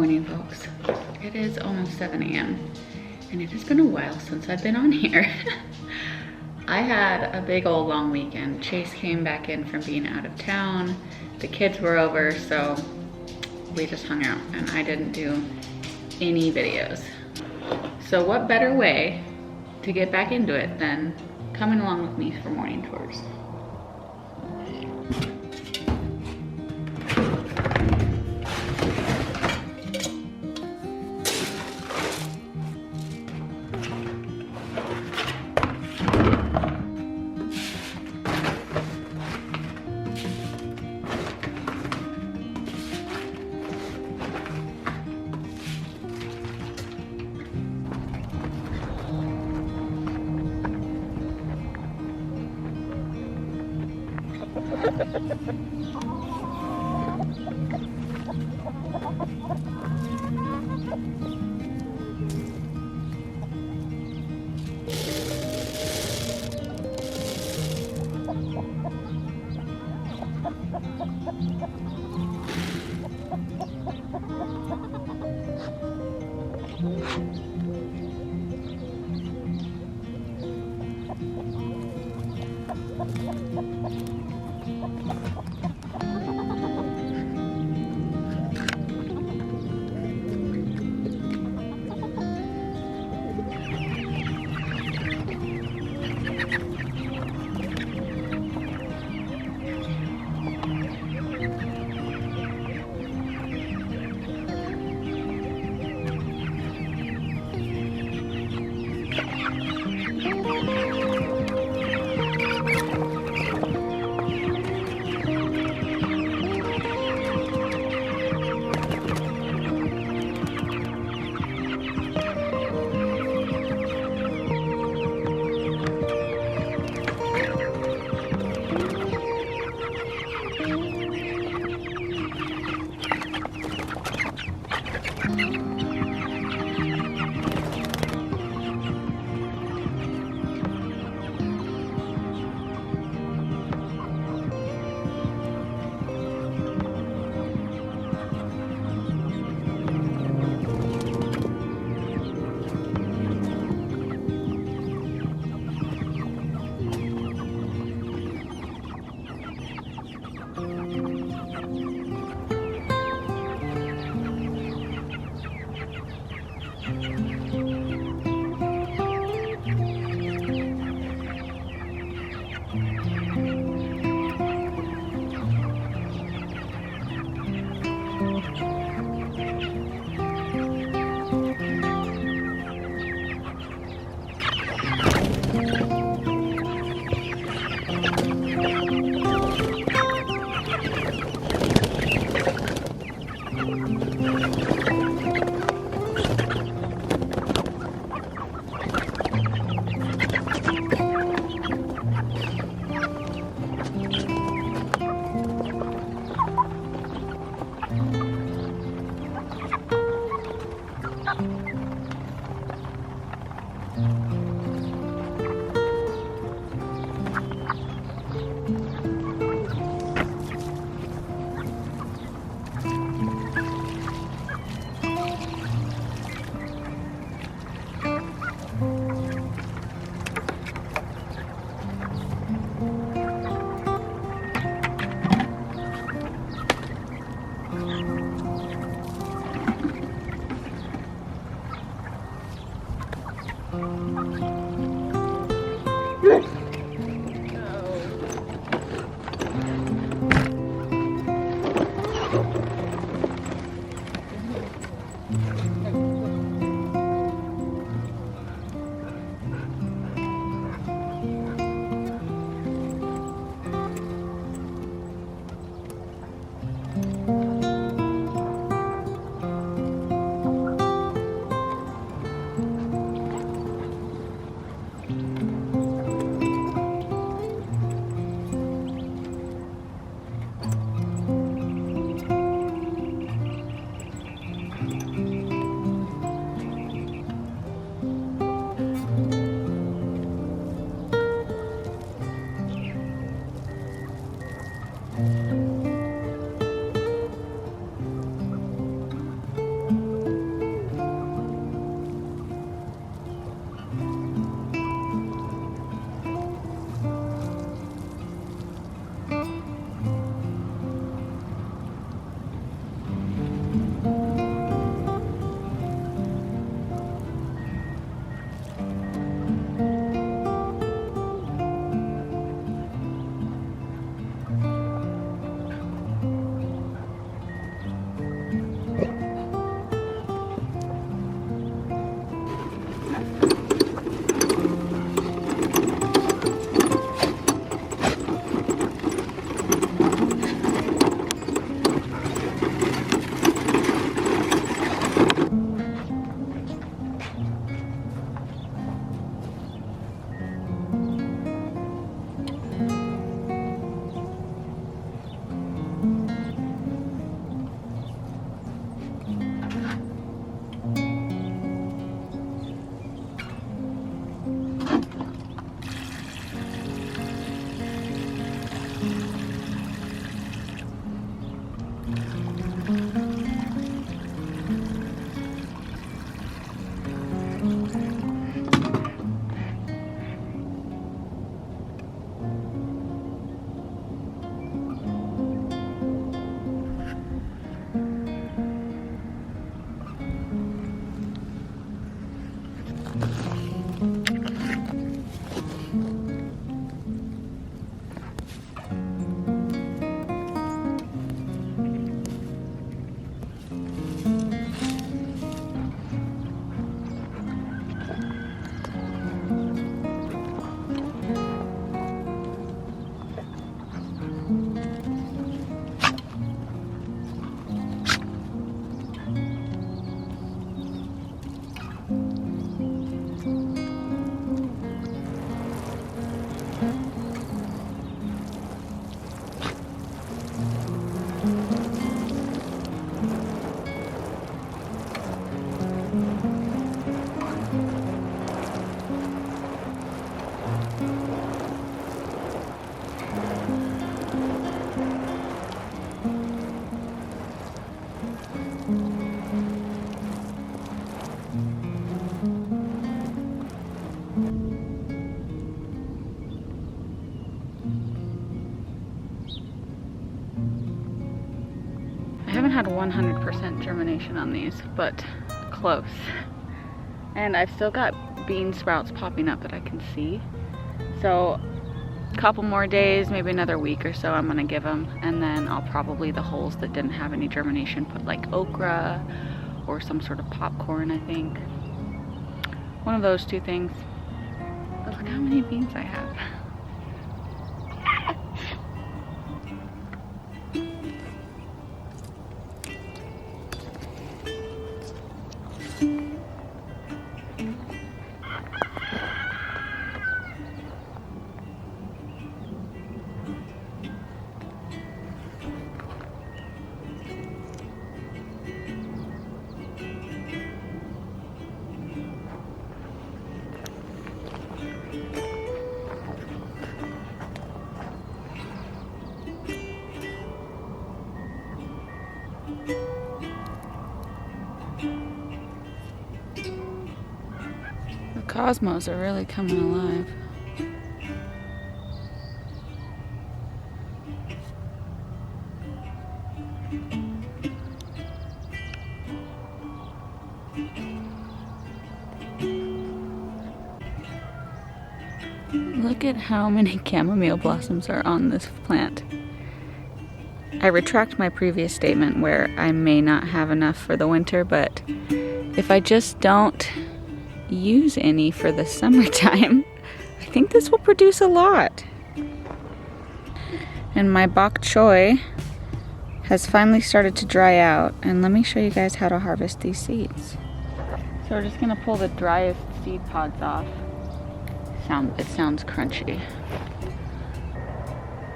morning, folks. It is almost 7 a.m. and it has been a while since I've been on here. I had a big old long weekend. Chase came back in from being out of town. The kids were over, so we just hung out and I didn't do any videos. So what better way to get back into it than coming along with me for morning tours. I haven't had 100% germination on these, but close. And I've still got bean sprouts popping up that I can see. So a couple more days, maybe another week or so, I'm gonna give them. And then I'll probably, the holes that didn't have any germination, put like okra or some sort of popcorn, I think. One of those two things. But look how many beans I have. The cosmos are really coming alive. Look at how many chamomile blossoms are on this plant. I retract my previous statement where I may not have enough for the winter, but if I just don't use any for the summertime, I think this will produce a lot. And my bok choy has finally started to dry out, and let me show you guys how to harvest these seeds. So we're just gonna pull the driest seed pods off. It sounds crunchy.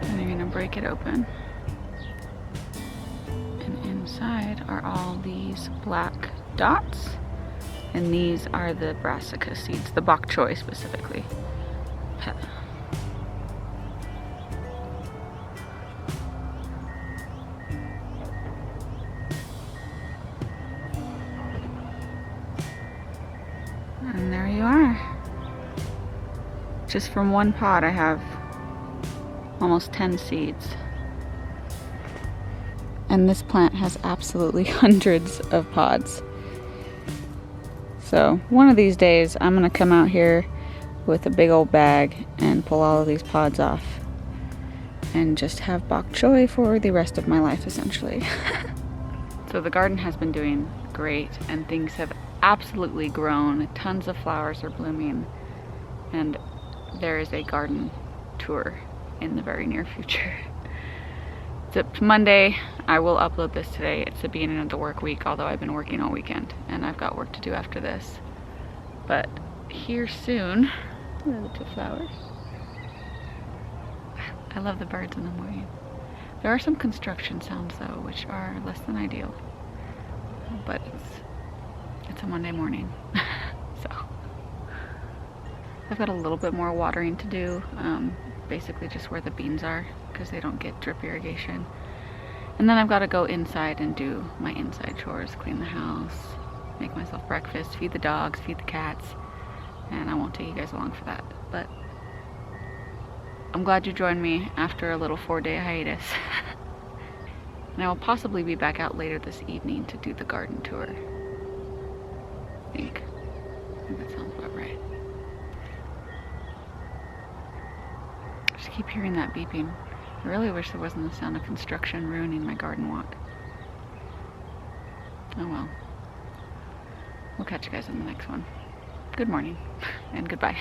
And you're gonna break it open. And inside are all these black dots. And these are the brassica seeds, the bok choy specifically. And there you are. Just from one pot I have almost 10 seeds. And this plant has absolutely hundreds of pods. So one of these days I'm gonna come out here with a big old bag and pull all of these pods off and just have bok choy for the rest of my life, essentially. So the garden has been doing great and things have absolutely grown. Tons of flowers are blooming, and there is a garden tour in the very near future. It's Monday. I will upload this today. It's the beginning of the work week, although I've been working all weekend and I've got work to do after this. But here soon, look at the two flowers. I love the birds in the morning. There are some construction sounds though, which are less than ideal. But it's a Monday morning, so. I've got a little bit more watering to do, basically just where the beans are, because they don't get drip irrigation. And then I've got to go inside and do my inside chores, clean the house, make myself breakfast, feed the dogs, feed the cats, and I won't take you guys along for that. But I'm glad you joined me after a little 4-day hiatus. And I will possibly be back out later this evening to do the garden tour. I think. think that sounds about right. I just keep hearing that beeping. I really wish there wasn't the sound of construction ruining my garden walk. Oh well. We'll catch you guys in the next one. Good morning and goodbye.